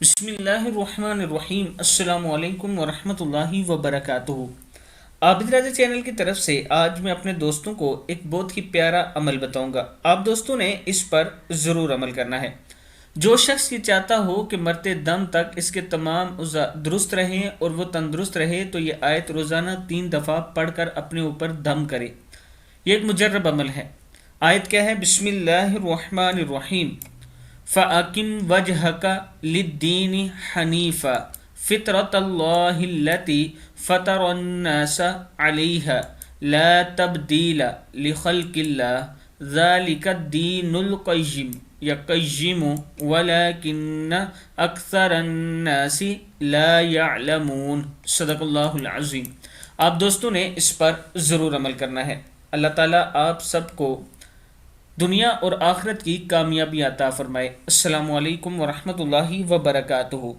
بسم اللہ الرحمن الرحیم، السلام علیکم ورحمۃ اللہ وبرکاتہ۔ عابد راجہ چینل کی طرف سے آج میں اپنے دوستوں کو ایک بہت ہی پیارا عمل بتاؤں گا۔ آپ دوستوں نے اس پر ضرور عمل کرنا ہے۔ جو شخص یہ چاہتا ہو کہ مرتے دم تک اس کے تمام اعضاء درست رہیں اور وہ تندرست رہے تو یہ آیت روزانہ 3 دفعہ پڑھ کر اپنے اوپر دم کرے۔ یہ ایک مجرب عمل ہے۔ آیت کیا ہے؟ بسم اللہ الرحمن الرحیم، فَأَقِمْ وَجْهَكَ لِلدِّينِ حَنِيفًا فِطْرَةَ اللَّهِ الَّتِي فَطَرَ النَّاسَ عَلَيْهَا لَا تَبْدِيلَ لِخَلْقِ اللَّهِ ذَلِكَ الدِّينُ الْقَيِّمُ یا قیم وَلَكِنَّ أَكْثَرَ النَّاسِ لَا يَعْلَمُونَ۔ صدق اللہ العظیم۔ آپ دوستوں نے اس پر ضرور عمل کرنا ہے۔ اللہ تعالیٰ آپ سب کو دنیا اور آخرت کی کامیابی عطا فرمائے۔ السلام علیکم ورحمۃ اللہ وبرکاتہ۔